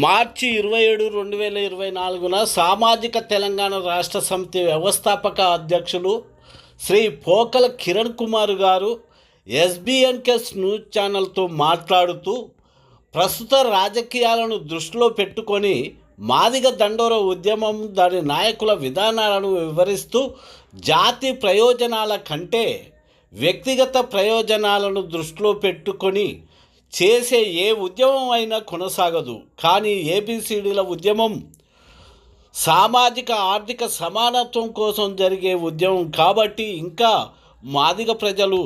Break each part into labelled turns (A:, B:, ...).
A: మార్చి 27, 2024 సామాజిక తెలంగాణ రాష్ట్ర సమితి వ్యవస్థాపక అధ్యక్షులు శ్రీ పోకల కిరణ్ కుమార్ గారు ఎస్బిఎన్కే న్యూస్ ఛానల్తో మాట్లాడుతూ ప్రస్తుత రాజకీయాలను దృష్టిలో పెట్టుకొని మాదిగ దండోర ఉద్యమం దాని నాయకుల విధానాలను వివరిస్తూ జాతి ప్రయోజనాల కంటే వ్యక్తిగత ప్రయోజనాలను దృష్టిలో పెట్టుకొని చేసే ఏ ఉద్యమం అయినా కొనసాగదు. కానీ ఏబిసిడీల ఉద్యమం సామాజిక ఆర్థిక సమానత్వం కోసం జరిగే ఉద్యమం కాబట్టి ఇంకా మాదిగ ప్రజలు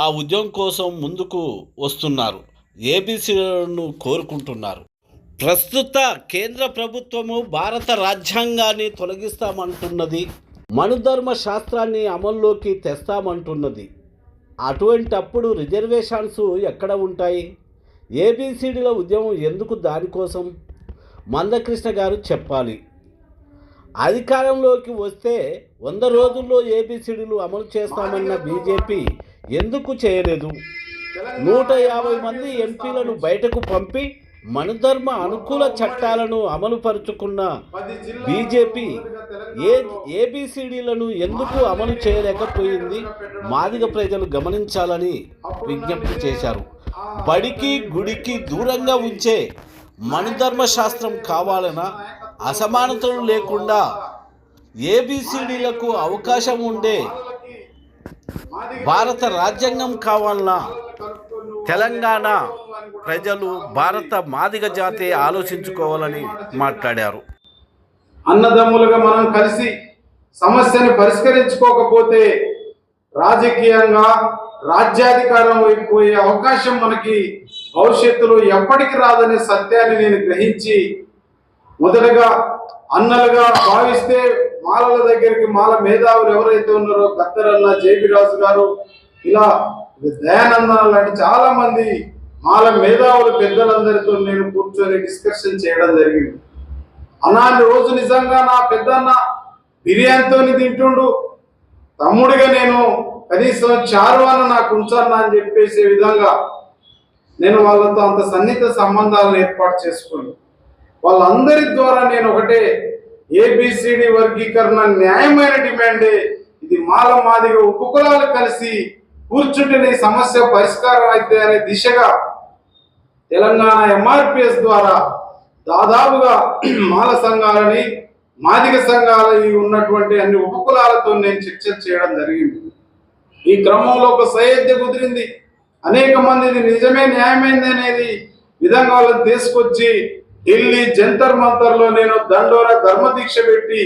A: ఆ ఉద్యమం కోసం ముందుకు వస్తున్నారు, ఏబిసిడీలను కోరుకుంటున్నారు. ప్రస్తుత కేంద్ర ప్రభుత్వము భారత రాజ్యాంగాన్ని తొలగిస్తామంటున్నది, మనుధర్మ శాస్త్రాన్ని అమల్లోకి తెస్తామంటున్నది. అటువంటప్పుడు రిజర్వేషన్స్ ఎక్కడ ఉంటాయి? ఏబిసిడీల ఉద్యమం ఎందుకు? దానికోసం మందకృష్ణ గారు చెప్పాలి. అధికారంలోకి వస్తే 100 రోజుల్లో ఏబిసిడీలు అమలు చేస్తామన్న బీజేపీ ఎందుకు చేయలేదు? 150 మంది ఎంపీలను బయటకు పంపి మనుధర్మ అనుకూల చట్టాలను అమలుపరుచుకున్న బీజేపీ ఏబిసిడీలను ఎందుకు అమలు చేయలేకపోయింది? మాదిగ ప్రజలు గమనించాలని విజ్ఞప్తి చేశారు. బడికి గుడికి దూరంగా ఉంచే మనుధర్మ శాస్త్రం కావాలన్నా, అసమానతలు లేకుండా ఏబిసిడీలకు అవకాశం ఉండే భారత రాజ్యాంగం కావాలన్నా తెలంగాణ ప్రజలు, భారత మాదిగ జాతి ఆలోచించుకోవాలని మాట్లాడారు.
B: అన్నదమ్ములుగా మనం కలిసి సమస్యను పరిష్కరించుకోకపోతే రాజకీయంగా రాజ్యాధికారం అయిపోయే అవకాశం మనకి భవిష్యత్తులో ఎప్పటికి రాదనే సత్యాన్ని నేను గ్రహించి, మొదటగా అన్నలుగా భావిస్తే మాలల దగ్గరికి మాల మేధావులు ఎవరైతే ఉన్నారో గద్దరన్న, జేబీ రాజు గారు, ఇలా దయానంద లాంటి చాలా మంది మాల మేధావులు పెద్దలందరితో నేను కూర్చొని డిస్కషన్ చేయడం జరిగింది. అలాంటి రోజు నిజంగా నా పెద్దన్న బిర్యానీతో తింటుండు, తమ్ముడిగా నేను కనీసం చారువాన నాకు ఉంచాను అని చెప్పేసే విధంగా నేను వాళ్ళతో అంత సన్నిహిత సంబంధాలను ఏర్పాటు చేసుకుని, వాళ్ళందరి ద్వారా నేను ఒకటే, ఏబిసిడి వర్గీకరణ న్యాయమైన డిమాండే. ఇది మాల మాదిగ ఉపకులాలు కలిసి కూర్చుంటే సమస్య పరిష్కారం అయితే అనే దిశగా తెలంగాణ ఎంఆర్పిఎస్ ద్వారా దాదాపుగా మాల సంఘాలని, మాదిగ సంఘాలు ఉన్నటువంటి అన్ని ఉపకులాలతో నేను చర్చలు చేయడం జరిగింది. ఈ క్రమంలో ఒక సహేద్య కుదిరింది. అనేక మంది ఇది నిజమే న్యాయమైంది అనేది విధంగా వాళ్ళని తీసుకొచ్చి ఢిల్లీ జంతర్ మంతర్లో నేను దండోర ధర్మదీక్ష పెట్టి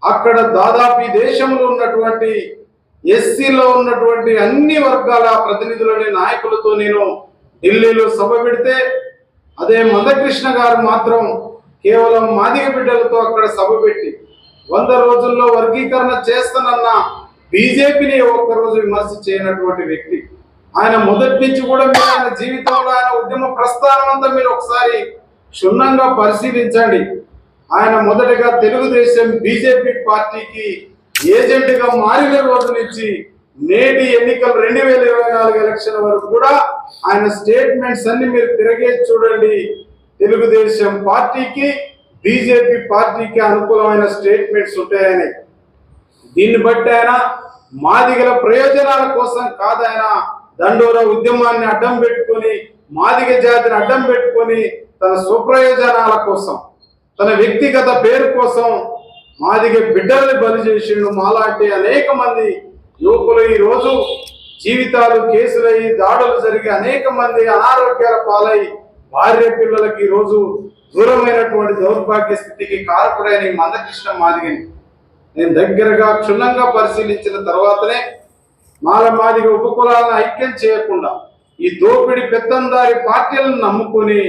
B: అక్కడ దాదాపు ఈ దేశంలో ఉన్నటువంటి ఎస్సీలో ఉన్నటువంటి అన్ని వర్గాల ప్రతినిధులని, నాయకులతో నేను ఢిల్లీలో సభ పెడితే, అదే మందకృష్ణ గారు మాత్రం కేవలం మాదిగ బిడ్డలతో అక్కడ సభ పెట్టి 100 రోజుల్లో వర్గీకరణ చేస్తానన్న బీజేపీని ఒక్కరోజు విమర్శ చేయనటువంటి వ్యక్తి. ఆయన మొదటి నుంచి కూడా మీరు ఆయన జీవితంలో ఆయన ఉద్యమ ప్రస్థానం అంతా మీరు ఒకసారి క్షుణ్ణంగా పరిశీలించండి. ఆయన మొదటగా తెలుగుదేశం బీజేపీ పార్టీకి ఏజెంట్గా మారిన రోజు నుంచి నేటి ఎన్నికలు 2024 ఎలక్షన్ వరకు కూడా ఆయన స్టేట్మెంట్స్ అన్ని మీరు తిరగే చూడండి. తెలుగుదేశం పార్టీకి, బీజేపీ పార్టీకి అనుకూలమైన స్టేట్మెంట్స్ ఉంటాయని. దీన్ని బట్టి ఆయన మాదిగల ప్రయోజనాల కోసం కాదాయన దండోర ఉద్యమాన్ని అడ్డం పెట్టుకొని, మాదిగ జాతిని అడ్డం పెట్టుకొని తన స్వప్రయోజనాల కోసం, తన వ్యక్తిగత పేరు కోసం మాదిగ బిడ్డల్ని బలి చేసిండు. మాలాంటి అనేక మంది యువకులు ఈరోజు జీవితాలు కేసులై, దాడులు జరిగి అనేక మంది అనారోగ్యాల పాలై, భార్య పిల్లలకి ఈరోజు దూరమైనటువంటి దౌర్భాగ్య స్థితికి కారకుడైన మందకృష్ణ మాదిగని నేను దగ్గరగా క్షుణ్ణంగా పరిశీలించిన తర్వాతనే మాల మాదిగ ఉపకులాలను ఐక్యం చేయకుండా ఈ దోపిడి పెత్తందారి పార్టీలను నమ్ముకుని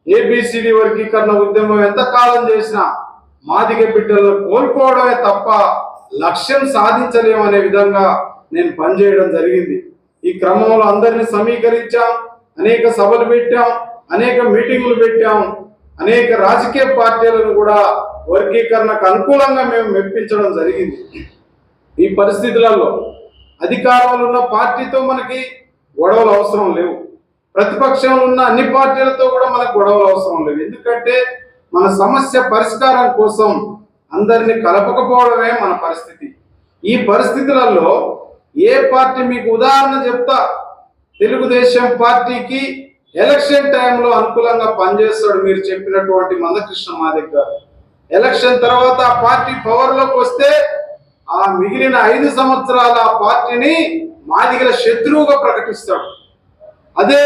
B: ఏబిసిడి వర్గీకరణ ఉద్యమం ఎంతకాలం చేసినా మాదిగ బిడ్డలను కోల్పోవడమే తప్ప లక్ష్యం సాధించలేమనే విధంగా నేను పనిచేయడం జరిగింది. ఈ క్రమంలో అందరినీ సమీకరించాం, అనేక సభలు పెట్టాం, అనేక మీటింగులు పెట్టాం, అనేక రాజకీయ పార్టీలను కూడా వర్గీకరణకు అనుకూలంగా మేము మెప్పించడం జరిగింది. ఈ పరిస్థితులలో అధికారంలో ఉన్న పార్టీతో మనకి గొడవలు అవసరం లేవు, ప్రతిపక్షంలో ఉన్న అన్ని పార్టీలతో కూడా మనకు గొడవలు అవసరం లేవు. ఎందుకంటే మన సమస్య పరిష్కారం కోసం అందరినీ కలపకపోవడమే మన పరిస్థితి. ఈ పరిస్థితులలో ఏ పార్టీ, మీకు ఉదాహరణ చెప్తా, తెలుగుదేశం పార్టీకి ఎలక్షన్ టైంలో అనుకూలంగా పనిచేస్తాడు మీరు చెప్పినటువంటి మందకృష్ణ మాదిగ గారు. ఎలక్షన్ తర్వాత ఆ పార్టీ పవర్లోకి వస్తే ఆ మిగిలిన 5 సంవత్సరాల ఆ పార్టీని మాదిగల శత్రువుగా ప్రకటిస్తాడు. అదే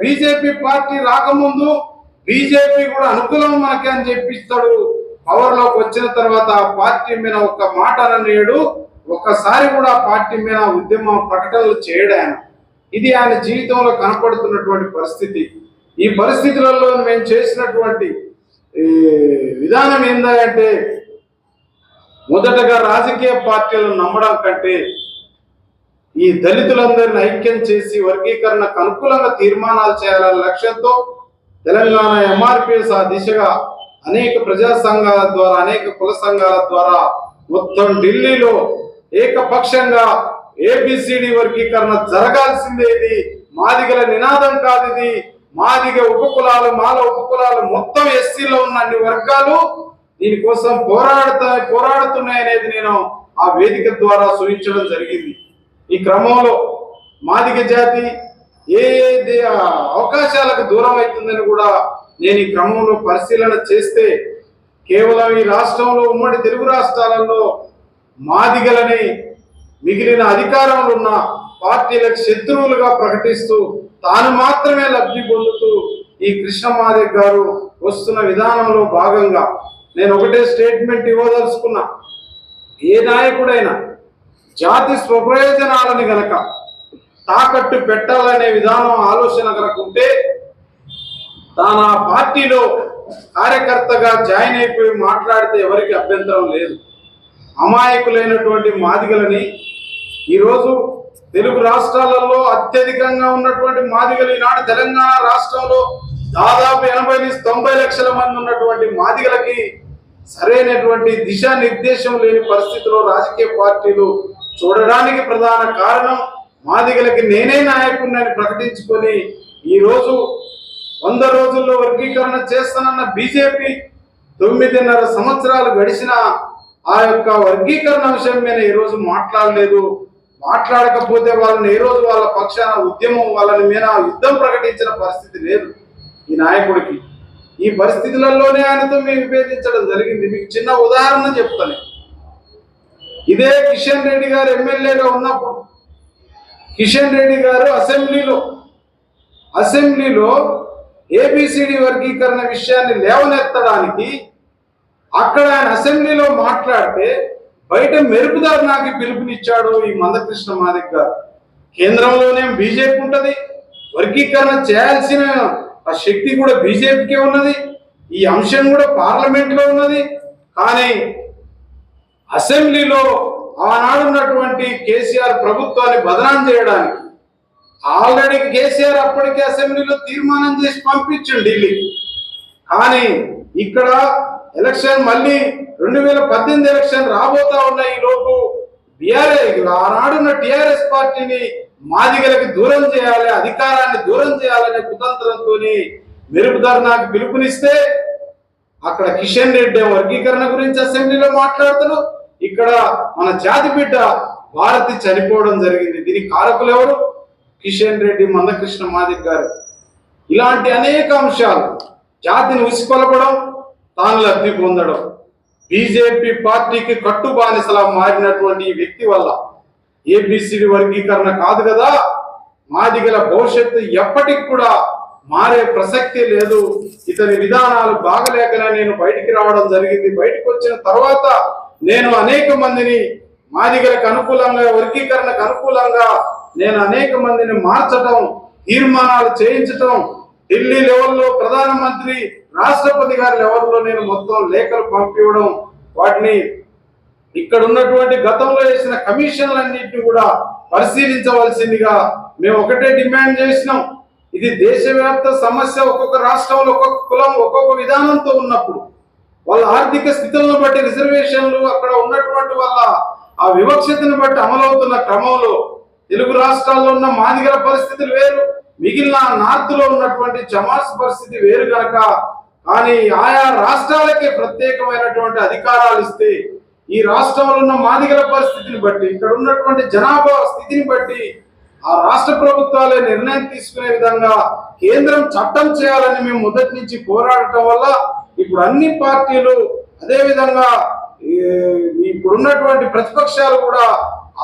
B: బీజేపీ పార్టీ రాకముందు బీజేపీ కూడా అనుకూలం మనకి అని చెప్పిస్తాడు. పవర్లోకి వచ్చిన తర్వాత ఆ పార్టీ మీద ఒక్క మాట అననేడు, ఒక్కసారి కూడా ఆ పార్టీ మీద ఉద్యమ ప్రకటనలు చేయడు ఆయన. ఇది ఆయన జీవితంలో కనపడుతున్నటువంటి పరిస్థితి. ఈ పరిస్థితులలో మేము చేసినటువంటి విధానం ఏంటంటే, మొదటగా రాజకీయ పార్టీలను నమ్మడం కంటే ఈ దళితులందరిని ఐక్యం చేసి వర్గీకరణకు అనుకూలంగా తీర్మానాలు చేయాలనే లక్ష్యంతో తెలంగాణ ఎంఆర్పిఎస్ ఆ దిశగా అనేక ప్రజా సంఘాల ద్వారా, అనేక కుల సంఘాల ద్వారా మొత్తం ఢిల్లీలో ఏకపక్షంగా ఏబిసిడి వర్గీకరణ జరగాల్సిందే, ఇది మాదిగల నినాదం కాదు, ఇది మాదిగ ఉపకులాలు, మాల ఉపకులాలు, మొత్తం ఎస్సీలో ఉన్న అన్ని వర్గాలు దీనికోసం పోరాడుతున్నాయి అనేది నేను ఆ వేదిక ద్వారా సూచించడం జరిగింది. ఈ క్రమంలో మాదిగ జాతి ఏ అవకాశాలకు దూరం అవుతుందని కూడా నేను ఈ క్రమంలో పరిశీలన చేస్తే, కేవలం ఈ రాష్ట్రంలో, ఉమ్మడి తెలుగు రాష్ట్రాలలో మాదిగలని మిగిలిన అధికారంలో ఉన్న పార్టీలకు శత్రువులుగా ప్రకటిస్తూ తాను మాత్రమే లబ్ధి పొందుతూ ఈ కృష్ణ మాదిగ గారు వస్తున్న విధానంలో భాగంగా నేను ఒకటే స్టేట్మెంట్ ఇవ్వదలుచుకున్నా. ఏ నాయకుడైనా జాతి స్వప్రయోజనాలని గనక తాకట్టు పెట్టాలనే విధానం, ఆలోచన కనుక ఉంటే తాను ఆ పార్టీలో కార్యకర్తగా జాయిన్ అయిపోయి మాట్లాడితే ఎవరికి అభ్యంతరం లేదు. అమాయకులైనటువంటి మాదిగలని ఈరోజు తెలుగు రాష్ట్రాలలో అత్యధికంగా ఉన్నటువంటి మాదిగలు, ఈనాడు తెలంగాణ రాష్ట్రంలో దాదాపు 80-90 లక్షల మంది ఉన్నటువంటి మాదిగలకి సరైనటువంటి దిశానిర్దేశం లేని పరిస్థితిలో రాజకీయ పార్టీలు చూడడానికి ప్రధాన కారణం, మాదిగలకి నేనే నాయకుడిని ప్రకటించుకొని ఈరోజు 100 రోజుల్లో వర్గీకరణ చేస్తానన్న బీజేపీ 9.5 సంవత్సరాలు గడిచిన ఆ యొక్క వర్గీకరణ అంశం మీద ఈరోజు మాట్లాడలేదు. మాట్లాడకపోతే వాళ్ళని ఏ రోజు వాళ్ళ పక్షాన ఉద్యమం, వాళ్ళని మీద యుద్ధం ప్రకటించిన పరిస్థితి లేదు ఈ నాయకుడికి. ఈ పరిస్థితులలోనే ఆయనతో మేము విభేదించడం జరిగింది. మీకు చిన్న ఉదాహరణ చెప్తాను. ఇదే కిషన్ రెడ్డి గారు ఎమ్మెల్యేగా ఉన్నప్పుడు కిషన్ రెడ్డి గారు అసెంబ్లీలో ఏబిసిడి వర్గీకరణ విషయాన్ని లేవనెత్తడానికి అక్కడ ఆయన అసెంబ్లీలో మాట్లాడితే బయట మెరుపుదారు నాకు పిలుపునిచ్చాడు ఈ మందకృష్ణ మాదిగ గారు. కేంద్రంలోనే బీజేపీ ఉంటది, వర్గీకరణ చేయాల్సిన ఆ శక్తి కూడా బీజేపీకే ఉన్నది, ఈ అంశం కూడా పార్లమెంట్లో ఉన్నది. కానీ అసెంబ్లీలో ఆనాడున్నటువంటి కేసీఆర్ ప్రభుత్వాన్ని బదనాం చేయడానికి ఆల్రెడీ కేసీఆర్ అప్పటికే అసెంబ్లీలో తీర్మానం చేసి పంపించండి ఢిల్లీకి. కానీ ఇక్కడ ఎలక్షన్ మళ్ళీ 2018 ఎలక్షన్ రాబోతా ఉన్నాయి. ఈ లోపు ఆనాడున్న టిఆర్ఎస్ పార్టీని మాదిగలకి దూరం చేయాలి, అధికారాన్ని దూరం చేయాలనే కుతంత్రంతో మెరుపుదారు నాకు పిలుపునిస్తే అక్కడ కిషన్ రెడ్డి వర్గీకరణ గురించి అసెంబ్లీలో మాట్లాడుతాడు, ఇక్కడ మన జాతి బిడ్డ భారతి చనిపోవడం జరిగింది. దీనికి కారకులు ఎవరు? కిషన్ రెడ్డి, మందకృష్ణ మాదిగ గారు. ఇలాంటి అనేక అంశాలు, జాతిని ఉసికొలపడం, తాను లబ్ధి పొందడం, బీజేపీ పార్టీకి కట్టు బానిసలా మారినటువంటి ఈ వ్యక్తి వల్ల ఏబిసిడి వర్గీకరణ కాదు కదా, మాదిగల భవిష్యత్తు ఎప్పటికి కూడా మారే ప్రసక్తి లేదు. ఇతని విధానాలు బాగలేకనే నేను బయటికి రావడం జరిగింది. బయటకు వచ్చిన తర్వాత నేను అనేక మందిని మాదిగలకు అనుకూలంగా, వర్గీకరణకు అనుకూలంగా నేను అనేక మందిని మార్చడం, తీర్మానాలు చేయించటం, ఢిల్లీ లెవెల్లో ప్రధానమంత్రి, రాష్ట్రపతి గారి లెవెల్లో నేను మొత్తం లేఖలు పంపివ్వడం, వాటిని ఇక్కడ ఉన్నటువంటి గతంలో వేసిన కమిషన్లన్నింటినీ కూడా పరిశీలించవలసిందిగా మేము ఒకటే డిమాండ్ చేసినాం. ఇది దేశవ్యాప్త సమస్య. ఒక్కొక్క రాష్ట్రంలో ఒక్కొక్క కులం ఒక్కొక్క విధానంతో ఉన్నప్పుడు వాళ్ళ ఆర్థిక స్థితులను బట్టి రిజర్వేషన్లు, అక్కడ ఉన్నటువంటి వాళ్ళ ఆ వివక్షతను బట్టి అమలవుతున్న క్రమంలో తెలుగు రాష్ట్రాల్లో ఉన్న మాదిగల పరిస్థితులు వేరు, మిగిలిన నార్త్ లో ఉన్నటువంటి జమాస్ పరిస్థితి వేరు కనుక, కానీ ఆయా రాష్ట్రాలకే ప్రత్యేకమైనటువంటి అధికారాలు ఇస్తే ఈ రాష్ట్రంలో ఉన్న మాదిగల పరిస్థితిని బట్టి, ఇక్కడ ఉన్నటువంటి జనాభా స్థితిని బట్టి ఆ రాష్ట్ర ప్రభుత్వాలే నిర్ణయం తీసుకునే విధంగా కేంద్రం చట్టం చేయాలని మేము మొదటి నుంచి పోరాడటం వల్ల ఇప్పుడు అన్ని పార్టీలు, అదే విధంగా ఇప్పుడున్నటువంటి ప్రతిపక్షాలు కూడా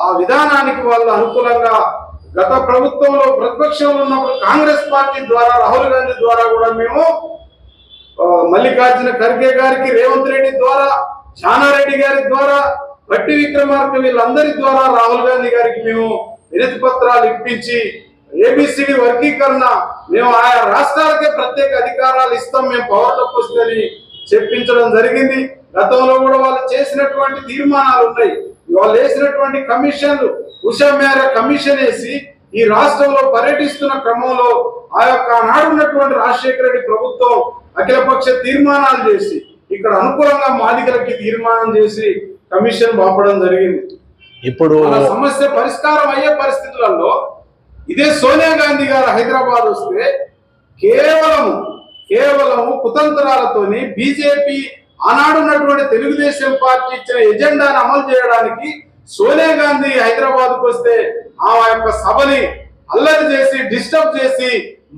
B: ఆ విధానానికి వాళ్ళు అనుకూలంగా, గత ప్రభుత్వంలో ప్రతిపక్షంలో ఉన్నప్పుడు కాంగ్రెస్ పార్టీ ద్వారా, రాహుల్ గాంధీ ద్వారా కూడా మేము మల్లికార్జున ఖర్గే గారికి, రేవంత్ రెడ్డి ద్వారా, జానారెడ్డి గారి ద్వారా, భట్టి విక్రమార్క వీళ్ళందరి ద్వారా రాహుల్ గాంధీ గారికి మేము వినతి పత్రాలు ఇప్పించి ఏబిసిడి వర్గీకరణ మేము ఆయా రాష్ట్రాలకే ప్రత్యేక అధికారాలు ఇస్తాం, మేము పవర్లోకి వస్తుందని చెప్పించడం జరిగింది. గతంలో కూడా వాళ్ళు చేసినటువంటి తీర్మానాలు ఉన్నాయి. వాళ్ళు వేసినటువంటి కమిషన్లు, ఉషా మేర కమిషన్ వేసి ఈ రాష్ట్రంలో పర్యటిస్తున్న క్రమంలో ఆ యొక్క ఆనాడు ఉన్నటువంటి రాజశేఖర రెడ్డి ప్రభుత్వం అఖిలపక్ష తీర్మానాలు చేసి ఇక్కడ అనుకూలంగా మాదిగలకి తీర్మానం చేసి కమిషన్ పంపడం జరిగింది.
A: ఇప్పుడు
B: సమస్య పరిష్కారం అయ్యే పరిస్థితులలో ఇదే సోనియా గాంధీ గారు హైదరాబాద్ వస్తే కేవలం కుతంత్రాలతోని బీజేపీ ఆనాడున్నటువంటి తెలుగుదేశం పార్టీ ఇచ్చిన ఎజెండాను అమలు చేయడానికి సోనియా గాంధీ హైదరాబాద్కు వస్తే ఆ యొక్క సభని అల్లరి చేసి డిస్టర్బ్ చేసి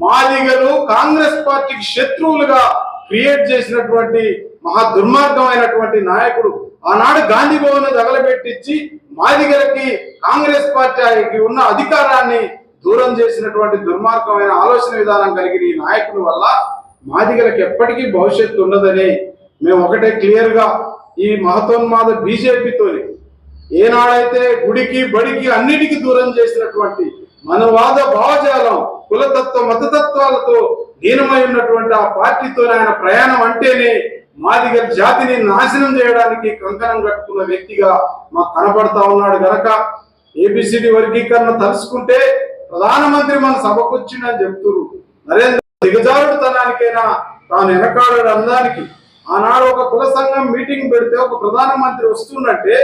B: మాదిగలు కాంగ్రెస్ పార్టీకి శత్రువులుగా క్రియేట్ చేసినటువంటి మహా దుర్మార్గమైనటువంటి నాయకుడు. ఆనాడు గాంధీ భవన్ తగలబెట్టించి మాదిగలకి కాంగ్రెస్ పార్టీకి ఉన్న అధికారాన్ని దూరం చేసినటువంటి దుర్మార్గమైన ఆలోచన విధానం కలిగిన ఈ నాయకుల వల్ల మాదిగలకి ఎప్పటికీ భవిష్యత్తు ఉండదని మేము ఒకటే క్లియర్ గా ఈ మహతోన్మాద బీజేపీతోని ఏనాడైతే గుడికి బడికి అన్నిటికీ దూరం చేసినటువంటి మనవాద భావజాలం, కులతత్వ మతతత్వాలతో లీనమై ఉన్నటువంటి ఆ పార్టీతో ఆయన ప్రయాణం అంటేనే మాదిగ జాతిని నాశనం చేయడానికి కంకణం కట్టుకున్న వ్యక్తిగా మాకు కనబడతా ఉన్నాడు గనక ఏబిసిడి వర్గీకరణ తలుసుకుంటే ప్రధానమంత్రి మన సభకు వచ్చిందని చెప్తున్నారు. నరేంద్ర దిగజారుడుతనానికైనా తాను వెనకాడడు అందానికి ఆనాడు ఒక కుల సంఘం మీటింగ్ పెడితే ఒక ప్రధానమంత్రి వస్తుందంటే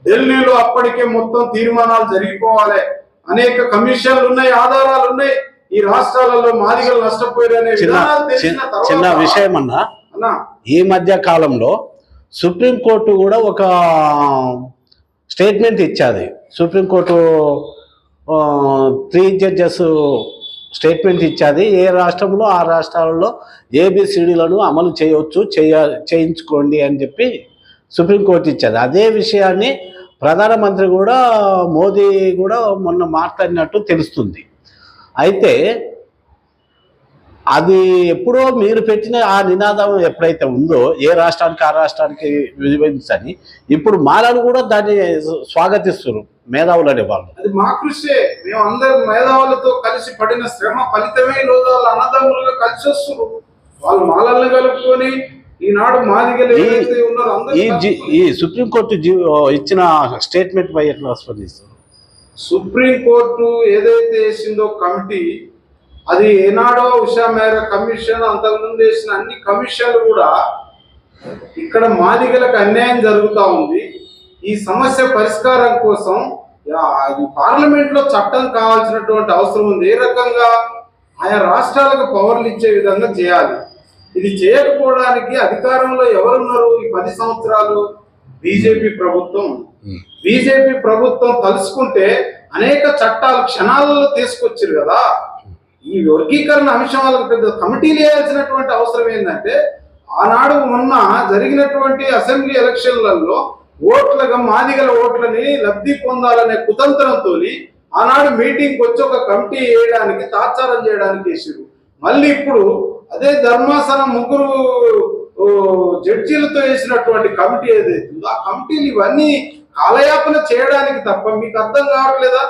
B: ఢిల్లీలో అప్పటికే మొత్తం తీర్మానాలు జరిగిపోవాలి, అనేక కమిషన్లు ఉన్నాయి, ఆధారాలు ఉన్నాయి, ఈ రాష్ట్రాలలో మాదిగలు నష్టపోయారనే విధానాలు తెలిసిన
A: చిన్న విషయం అన్నా, ఈ మధ్య కాలంలో సుప్రీంకోర్టు కూడా ఒక స్టేట్మెంట్ ఇచ్చాది. సుప్రీంకోర్టు 3 జడ్జెస్ స్టేట్మెంట్ ఇచ్చాది. ఏ రాష్ట్రంలో ఆ రాష్ట్రాలలో ఏబిసిడీలను అమలు చేయవచ్చు, చేయించుకోండి అని చెప్పి సుప్రీంకోర్టు ఇచ్చాది. అదే విషయాన్ని ప్రధానమంత్రి కూడా, మోదీ కూడా మొన్న మాట్లాడినట్టు తెలుస్తుంది. అయితే అది ఎప్పుడో మీరు పెట్టిన ఆ నినాదం ఎప్పుడైతే ఉందో ఏ రాష్ట్రానికి ఆ రాష్ట్రానికి విభజించని, ఇప్పుడు మాలను కూడా దాన్ని స్వాగతిస్తున్నారు మేధావులనే వాళ్ళు.
B: అది మా కృషి, మేము అందరం మేధావులతో కలిసి పడిన శ్రమ ఫలితమే ఈరోజు వాళ్ళు అన్నదమ్ములుగా కలిసి వస్తున్నారు. వాళ్ళు మాలల్ని కలుపుకొని ఈనాడు మాదిగలు ఏదైతే ఉన్నారో అందరూ.
A: ఈ సుప్రీంకోర్టు ఇచ్చిన స్టేట్మెంట్ పై ఎట్లా స్పందిస్తారు?
B: సుప్రీంకోర్టు ఏదైతే వేసిందో కమిటీ, అది ఏనాడో ఉషా మేర కమిషన్, అంతకుముందు వేసిన అన్ని కమిషన్లు కూడా ఇక్కడ మాదిగలకు అన్యాయం జరుగుతూ ఉంది. ఈ సమస్య పరిష్కారం కోసం పార్లమెంట్ లో చట్టం కావాల్సినటువంటి అవసరం ఉంది. ఏ రకంగా ఆయా రాష్ట్రాలకు పవర్లు ఇచ్చే విధంగా చేయాలి. ఇది చేయకపోవడానికి అధికారంలో ఎవరున్నారు? ఈ 10 సంవత్సరాలు బీజేపీ ప్రభుత్వం. బీజేపీ ప్రభుత్వం తలుసుకుంటే అనేక చట్టాలు క్షణాలలో తీసుకొచ్చారు కదా. ఈ వర్గీకరణ అంశం వాళ్ళకి పెద్ద కమిటీలు వేయాల్సినటువంటి అవసరం ఏంటంటే, ఆనాడు మొన్న జరిగినటువంటి అసెంబ్లీ ఎలక్షన్లలో ఓట్లుగా మాదిగల ఓట్లని లబ్ధి పొందాలనే కుతంత్రంతో ఆనాడు మీటింగ్కి వచ్చి ఒక కమిటీ వేయడానికి, తాత్సారం చేయడానికి వేసారు. మళ్ళీ ఇప్పుడు అదే ధర్మాసనం 3 జడ్జీలతో వేసినటువంటి కమిటీ ఏదైతుందో ఆ కమిటీలు ఇవన్నీ కాలయాపన చేయడానికి తప్ప మీకు అర్థం కావట్లేదా?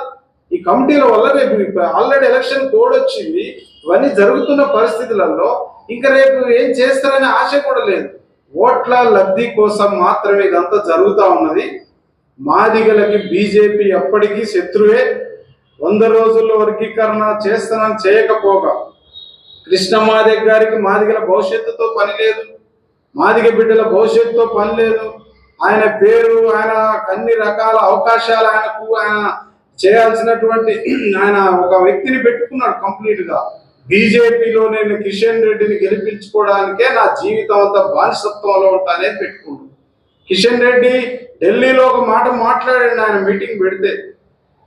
B: ఈ కమిటీల వల్ల రేపు ఆల్రెడీ ఎలక్షన్ కోడ్ వచ్చింది. ఇవన్నీ జరుగుతున్న పరిస్థితులలో ఇంకా రేపు ఏం చేస్తారనే ఆశ కూడా లేదు. ఓట్ల లబ్ధి కోసం మాత్రమే ఇదంతా జరుగుతూ ఉన్నది. మాదిగలకి బీజేపీ ఎప్పటికీ శత్రువే. 100 రోజుల్లో వర్గీకరణ చేస్తానని చేయకపోగా కృష్ణ మాదిగ గారికి మాదిగల భవిష్యత్తుతో పని లేదు, మాదిగ బిడ్డల భవిష్యత్తుతో పని లేదు. ఆయన పేరు, ఆయన అన్ని రకాల అవకాశాలు ఆయన చేయాల్సినటువంటి ఆయన ఒక వ్యక్తిని పెట్టుకున్నాడు కంప్లీట్ గా. బీజేపీలో నేను కిషన్ రెడ్డిని గెలిపించుకోవడానికే నా జీవితం అంతా బానిసత్వంలో ఉంటానే పెట్టుకున్నాడు. కిషన్ రెడ్డి ఢిల్లీలో ఒక మాట మాట్లాడాడు, ఆయన మీటింగ్ పెడితే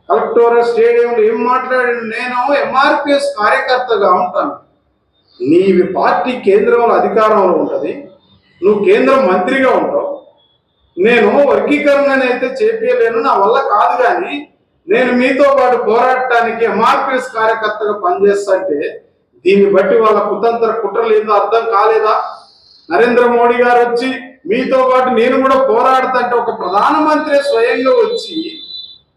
B: కలెక్టోరల్ స్టేడియంలో ఏం మాట్లాడాడు, నేను ఎంఆర్పిఎస్ కార్యకర్తగా ఉంటాను, నీ పార్టీ కేంద్రంలో అధికారంలో ఉంటుంది, నువ్వు కేంద్ర మంత్రిగా ఉంటావు, నేను వర్గీకరణ అయితే చేపించలేను, నా వల్ల కాదు, కానీ నేను మీతో పాటు పోరాడటానికి ఎంఆర్పిఎస్ కార్యకర్తగా పనిచేస్తుంటే దీన్ని బట్టి వాళ్ళ కుతంత్ర కుట్రలు ఏందో అర్థం కాలేదా? నరేంద్ర మోడీ గారు వచ్చి మీతో పాటు నేను కూడా పోరాడుతుంటే ఒక ప్రధానమంత్రి స్వయంగా వచ్చి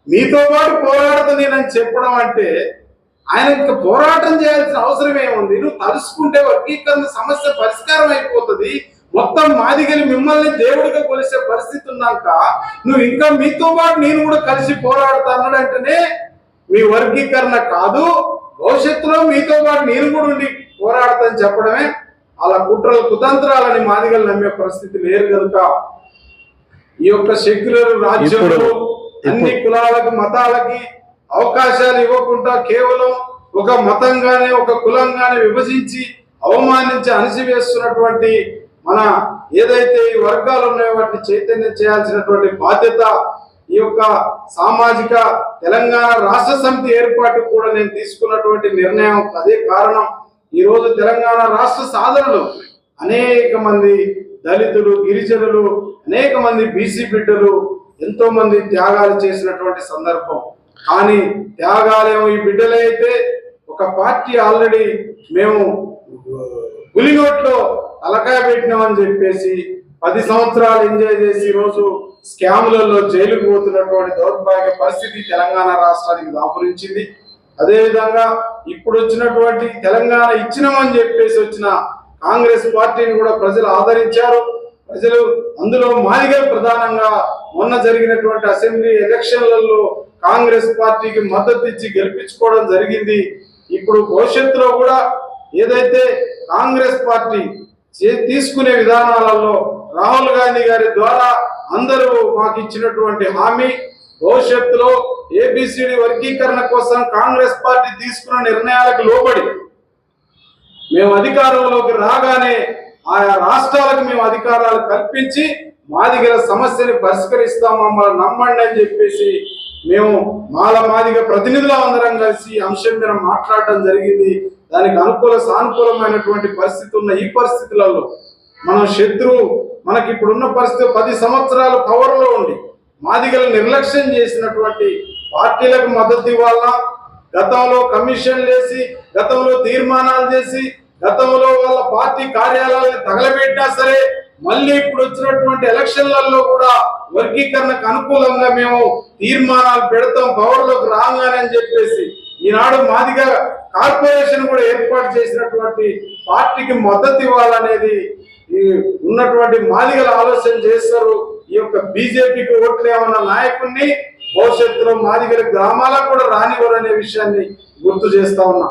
B: మీతో పాటు పోరాడుతా నేనని చెప్పడం అంటే ఆయన ఇంకా పోరాటం చేయాల్సిన అవసరం ఏముంది? నువ్వు తలుసుకుంటే వర్గీకరణ సమస్య పరిష్కారం అయిపోతుంది, మొత్తం మాదిగలి మిమ్మల్ని దేవుడిగా కొలిసే పరిస్థితి ఉన్నాక నువ్వు ఇంకా మీతో పాటు నేను కూడా కలిసి పోరాడుతా అన్నాడంటేనే మీ వర్గీకరణ కాదు, భవిష్యత్తులో మీతో పాటు నేను కూడా ఉండి పోరాడతాని చెప్పడమే. అలా కుట్రలు కుతంత్రాలని మాదిగలు నమ్మే పరిస్థితి లేరు కనుక ఈ యొక్క సెక్యులర్ రాజ్యంలో అన్ని కులాలకు మతాలకి అవకాశాలు ఇవ్వకుండా కేవలం ఒక మతంగానే ఒక కులంగానే విభజించి అవమానించి అణిసివేస్తున్నటువంటి మన ఏదైతే ఈ వర్గాలు ఉన్నాయో వాటిని చైతన్యం చేయాల్సినటువంటి బాధ్యత ఈ యొక్క సామాజిక తెలంగాణ రాష్ట్ర సమితి ఏర్పాటు కూడా నేను తీసుకున్నటువంటి నిర్ణయం. అదే కారణం, ఈ రోజు తెలంగాణ రాష్ట్ర సాధనలో అనేక మంది దళితులు, గిరిజనులు, అనేక మంది బీసీ బిడ్డలు ఎంతో మంది త్యాగాలు చేసినటువంటి సందర్భం. కానీ త్యాగాలేమో ఈ బిడ్డలే అయితే ఒక పార్టీ ఆల్రెడీ మేము పులినోట్లో తలకాయ పెట్టినామని చెప్పేసి 10 సంవత్సరాలు ఎంజాయ్ చేసి ఈరోజు స్కాములలో జైలుకు పోతున్నటువంటి దౌర్భాగ్య పరిస్థితి తెలంగాణ రాష్ట్రానికి దాపురించింది. అదేవిధంగా ఇప్పుడు వచ్చినటువంటి తెలంగాణ ఇచ్చినామని చెప్పేసి వచ్చిన కాంగ్రెస్ పార్టీని కూడా ప్రజలు ఆదరించారు. ప్రజలు అందులో మాదిగలు ప్రధానంగా మొన్న జరిగినటువంటి అసెంబ్లీ ఎలక్షన్లలో కాంగ్రెస్ పార్టీకి మద్దతు ఇచ్చి గెలిపించుకోవడం జరిగింది. ఇప్పుడు భవిష్యత్తులో కూడా ఏదైతే కాంగ్రెస్ పార్టీ తీసుకునే విధానాలలో రాహుల్ గాంధీ గారి ద్వారా అందరూ మాకు ఇచ్చినటువంటి హామీ, భవిష్యత్తులో ఏబిసిడి వర్గీకరణ కోసం కాంగ్రెస్ పార్టీ తీసుకున్న నిర్ణయాలకు లోబడి మేము అధికారంలోకి రాగానే ఆయా రాష్ట్రాలకు మేము అధికారాలు కల్పించి మాదిగల సమస్యని పరిష్కరిస్తాం, మమ్మల్ని నమ్మండి అని చెప్పేసి మేము మాదిగ ప్రతినిధులు అందరం కలిసి అంశం మీద మాట్లాడటం జరిగింది. దానికి అనుకూల సానుకూలమైనటువంటి పరిస్థితి ఉన్న ఈ పరిస్థితులలో మనం శత్రువు మనకి ఇప్పుడున్న పరిస్థితి 10 సంవత్సరాలు పవర్లో ఉండి మాదిగలు నిర్లక్ష్యం చేసినటువంటి పార్టీలకు మద్దతు ఇవ్వాలన్నా, గతంలో కమిషన్లు వేసి గతంలో తీర్మానాలు చేసి గతంలో వాళ్ళ పార్టీ కార్యాలయాలను తగలబెట్టినా సరే మళ్ళీ ఇప్పుడు వచ్చినటువంటి ఎలక్షన్లలో కూడా వర్గీకరణకు అనుకూలంగా మేము తీర్మానాలు పెడతాం పవర్లోకి రాగానే అని చెప్పేసి ఈనాడు మాదిగ కార్పొరేషన్ కూడా ఏర్పాటు చేసినటువంటి పార్టీకి మద్దతు ఇవ్వాలనేది ఉన్నటువంటి మాదిగలు ఆలోచన చేస్తారు. ఈ యొక్క బీజేపీకి ఓట్లు ఏమన్న నాయకుడిని భవిష్యత్తులో మాదిగల గ్రామాలకు కూడా రానివ్వరనే విషయాన్ని గుర్తు చేస్తా ఉన్నా.